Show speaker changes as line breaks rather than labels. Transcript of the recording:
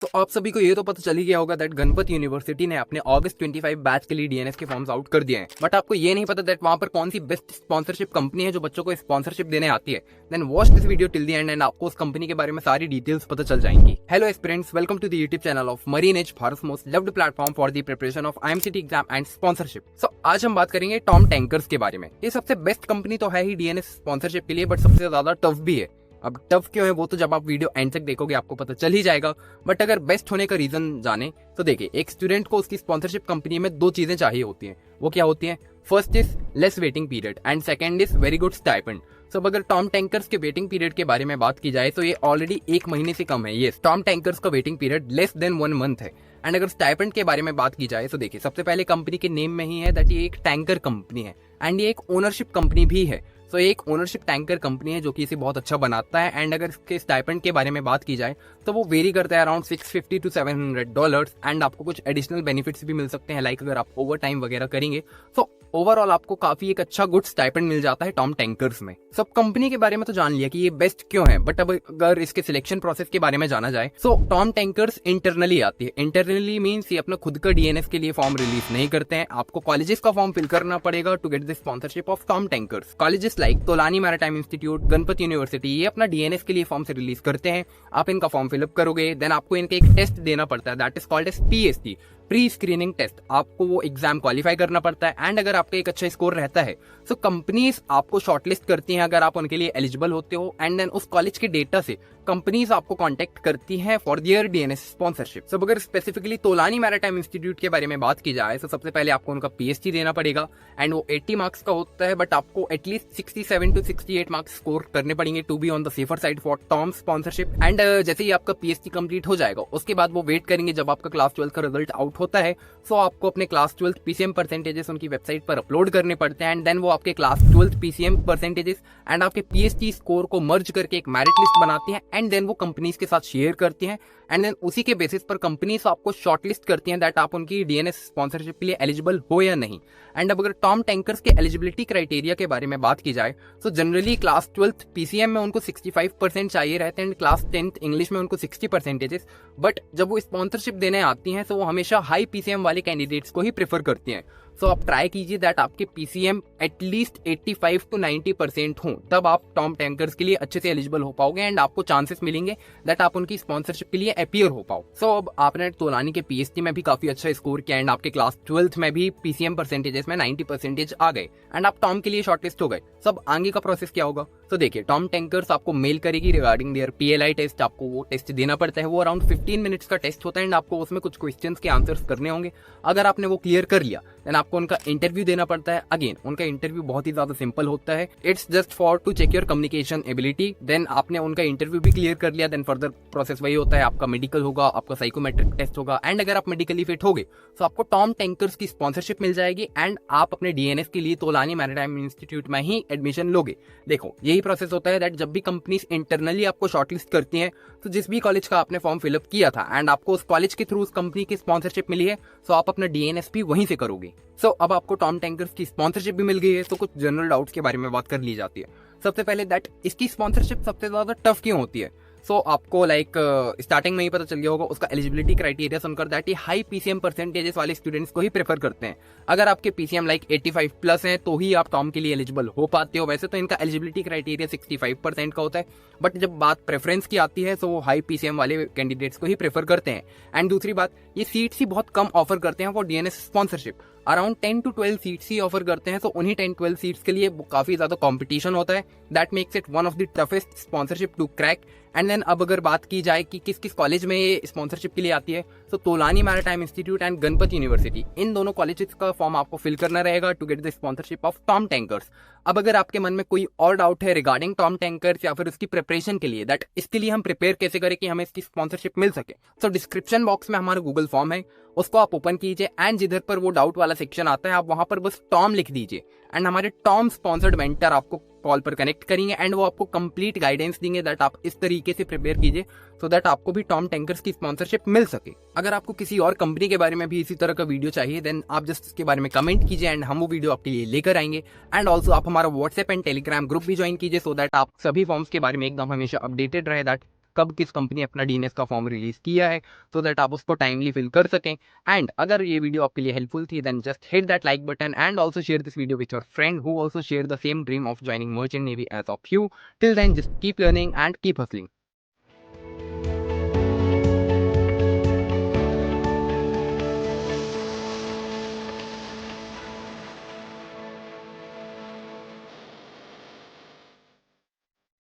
तो आप सभी को ये तो पता चल ही गया होगा दैट गणपत यूनिवर्सिटी ने अपने August 25 बैच के लिए डीएनएस के फॉर्म्स आउट कर दिए हैं। बट आपको ये नहीं पता दैट वहां पर कौन सी बेस्ट स्पॉन्सरशिप कंपनी है जो बच्चों को स्पॉन्सरशिप देने आती है। Then watch this video till the end आपको उस कंपनी के बारे में सारी डिटेल्स पता चल जाएंगी। Hello aspirants, welcome to the YouTube channel of Marine Edge, Bharat most loved platform for the preparation of IMCT exam and sponsorship. So आज हम बात करेंगे टॉम टैंकर्स के बारे में। ये सबसे बेस्ट कंपनी तो है ही डीएनएस स्पॉन्सरशिप के लिए, बट सबसे ज्यादा टफ भी है। अब टफ क्यों है वो तो जब आप वीडियो एंड तक देखोगे आपको पता चल ही जाएगा। बट अगर बेस्ट होने का रीजन जाने तो देखिए, एक स्टूडेंट को उसकी स्पॉन्सरशिप कंपनी में दो चीजें चाहिए होती हैं। वो क्या होती हैं? First is less waiting period and second is very good stipend. सब अगर टॉम टैंकर्स के वेटिंग पीरियड के बारे में बात की जाए तो ये ऑलरेडी 1 महीने से कम है। ये टॉम टैंकर्स का waiting period less than 1 month है। एंड अगर स्टाइपेंड के बारे में बात की जाए तो देखिए, सबसे पहले कंपनी के नेम में ही है दैट ये एक टैंकर कंपनी है एंड ये एक ओनरशिप कंपनी भी है। तो एक ओनरशिप टैंकर कंपनी है जो कि इसे बहुत अच्छा बनाता है। एंड अगर इसके स्टाइपेंड के बारे में बात की जाए तो वो वेरी करता है अराउंड $650 to $700 एंड आपको कुछ एडिशनल बेनिफिट्स भी मिल सकते हैं, लाइक अगर आप ओवर टाइम वगैरह करेंगे तो ओवरऑल आपको काफी एक अच्छा गुड स्टाइपेंड मिल जाता है टॉम टैंकर्स में। सब कंपनी के बारे में तो जान लिया कि ये बेस्ट क्यों है, बट अब अगर इसके सिलेक्शन प्रोसेस के बारे में जाना जाए तो टॉम टैंकर्स इंटरनली आती है। इंटरनली मींस ये अपना खुद का डीएनएस के लिए फॉर्म रिलीज नहीं करते हैं। आपको कॉलेजेस का फॉर्म फिल करना पड़ेगा to get the sponsorship of Tom Tankers. Colleges like Tolani Maritime Institute, Ganpat University, ये अपना डीएनएस के लिए फॉर्म से रिलीज करते हैं। आप इनका फॉर्म फिलअप करोगे, देन आपको इनका एक टेस्ट देना पड़ता है that is called as PST, pre screening test. आपको वो एग्जाम क्वालिफाई करना पड़ता है एंड अगर आपका एक अच्छा स्कोर रहता है तो कंपनीज आपको शॉर्टलिस्ट करती हैं अगर आप उनके लिए एलिजिबल होते हो। एंड देन उस कॉलेज के डेटा से कंपनीज आपको कांटेक्ट करती हैं फॉर देयर डीएनएस स्पॉन्सरशिप। सब अगर स्पेसिफिकली तोलानी मैरीटाइम इंस्टीट्यूट के बारे में बात की जाए तो सबसे पहले आपको उनका PST देना पड़ेगा एंड वो 80 मार्क्स का होता है, बट आपको एटलीस्ट 67 to 68 मार्क्स स्कोर करने पड़ेंगे to be on the safer side for Tom sponsorship. And जैसे ही आपका PST कंप्लीट हो जाएगा उसके बाद वो वेट करेंगे जब आपका क्लास 12 का रिजल्ट आउट होता है। सो आपको अपने क्लास 12 PCM परसेंटेजेस उनकी वेबसाइट पर अपलोड करने पड़ते हैं एंड देन वो आपके क्लास 12 PCM परसेंटेजेस एंड आपके PST स्कोर को मर्ज करके एक मेरिट लिस्ट बनाती हैं एंड देन वो कंपनीज के साथ शेयर करती हैं। एंड देन उसी के बेसिस पर कंपनीज आपको शॉर्टलिस्ट करती हैं दैट आप उनकी डीएनएस स्पॉन्सरशिप के लिए एलिजिबल हो या नहीं। एंड अब अगर टॉम टैंकर्स के एलिजिबिलिटी क्राइटेरिया के बारे में बात की जाए तो जनरली क्लास 12 PCM में उनको 65% चाहिए रहते हैं एंड क्लास 10th इंग्लिश में उनको 60 परसेंटेजेस। बट जब वो स्पॉन्सरशिप देने आती हैं तो वो हमेशा हाई PCM वाले कैंडिडेट्स को ही प्रेफर करती हैं। सो आप ट्राई कीजिए दैट आपके PCM एटलीस्ट 85 to 90% हों, तब आप टॉम टैंकर्स के लिए अच्छे से एलिजिबल हो पाओगे एंड आपको चांसेस मिलेंगे दैट आप उनकी स्पॉन्सरशिप के लिए अपीयर हो पाओ। सो अब आपने तोलानी के PST में भी काफी अच्छा स्कोर किया एंड आपके क्लास 12th में भी PCM परसेंटेजेस में 90% आ गए एंड आप टॉम के लिए शॉर्टलिस्ट हो गए। सब आगे का प्रोसेस क्या होगा? तो देखिए, टॉम टैंकर्स आपको मेल करेगी रिगार्डिंग देयर PLI टेस्ट। आपको वो टेस्ट देना पड़ता है, वो अराउंड 15 मिनट्स का टेस्ट होता है एंड आपको उसमें कुछ क्वेश्चंस के आंसर्स करने होंगे। अगर आपने वो क्लियर कर लिया देन आपको उनका इंटरव्यू देना पड़ता है। अगेन उनका इंटरव्यू बहुत ही ज्यादा सिंपल होता है, it's just for to check your communication ability. Then आपने उनका इंटरव्यू भी क्लियर कर लिया, देन फर्दर प्रोसेस वही होता है, आपका मेडिकल होगा, आपका साइकोमेट्रिक टेस्ट होगा एंड अगर आप मेडिकली फिट हो गए तो आपको टॉम टैंकर्स की स्पॉन्सरशिप मिल जाएगी एंड आप अपने डीएनएस के लिए तोलानी मैरीटाइम इंस्टीट्यूट में ही एडमिशन लोगे। देखो, यही प्रोसेस होता है दैट जब भी कंपनीज इंटरनली आपको शॉर्टलिस्ट करती हैं तो जिस भी कॉलेज का आपने फॉर्म फिलअप किया था एंड आपको उस कॉलेज के थ्रू उस कंपनी की स्पॉन्सरशिप मिली है तो आप अपना डीएनएस भी वहीं से करोगे। सो अब आपको टॉम टैंकर्स की स्पॉन्सरशिप भी मिल गई है तो कुछ जनरल डाउट्स के बारे में बात कर ली जाती है। सबसे पहले दैट इसकी स्पॉन्सरशिप सबसे ज्यादा टफ क्यों होती है? सो आपको स्टार्टिंग में ही पता चल गया होगा उसका एलिजिबिलिटी क्राइटेरिया सुनकर दैट ये हाई PCM परसेंटेजेस वाले स्टूडेंट्स को ही प्रेफर करते हैं। अगर आपके PCM 85 प्लस हैं तो ही आप टॉम के लिए एलिजिबल हो पाते हो। वैसे तो इनका एलिजिबिलिटी क्राइटेरिया 65% का होता है, बट जब बात प्रेफरेंस की आती है तो वो हाई PCM वाले कैंडिडेट्स को ही प्रेफर करते हैं। एंड दूसरी बात, ये सीट्स ही बहुत कम ऑफर करते हैं for DNS sponsorship. Around 10 to 12 seats he offer करते हैं, तो उन्हीं 10-12 सीट्स के लिए काफी ज्यादा कंपटीशन होता है। That makes it one of the toughest sponsorship to crack. And then अब अगर बात की जाए कि किस किस कॉलेज में ये स्पॉन्सरशिप के लिए आती है तो Tolani Maritime Institute and Ganpat University, इन दोनों कॉलेजेस का फॉर्म आपको फिल करना रहेगा to get the sponsorship of Tom tankers. अब अगर आपके मन में कोई और डाउट है रिगार्डिंग टॉम टैंकर्स या फिर उसकी प्रिपरेशन के लिए दैट इसके लिए हम प्रिपेयर कैसे करें कि हमें इसकी स्पॉन्सरशिप मिल सके, तो डिस्क्रिप्शन बॉक्स में हमारा गूगल फॉर्म है, उसको आप ओपन कीजिए एंड जिधर पर वो डाउट वाला सेक्शन आता है आप वहां पर बस टॉम लिख दीजिए एंड हमारे टॉम स्पॉन्सर्ड मेंटर आपको कॉल पर कनेक्ट करेंगे एंड वो आपको कंप्लीट गाइडेंस देंगे दैट आप इस तरीके से प्रिपेयर कीजिए सो दैट आपको भी टॉम टैंकर्स की स्पॉन्सरशिप मिल सके। अगर आपको किसी और कंपनी के बारे में भी इसी तरह का वीडियो चाहिए देन आप जस्ट इसके बारे में कमेंट कीजिए एंड हम वो वीडियो आपके लिए लेकर आएंगे। एंड ऑल्सो आप हमारा व्हाट्सएप एंड टेलीग्राम ग्रुप भी ज्वाइन कीजिए सो दैट आप सभी फॉर्म्स के बारे में एकदम हमेशा अपडेटेड रहे दैट कब किस कंपनी अपना डीएनएस का फॉर्म रिलीज किया है, सो दैट आप उसको टाइमली फिल कर सकें। एंड अगर ये वीडियो आपके लिए हेल्पफुल थी, then just hit that like button and also share this video with your friend who also share the same dream of joining merchant navy as of you. Till then just keep learning and keep hustling.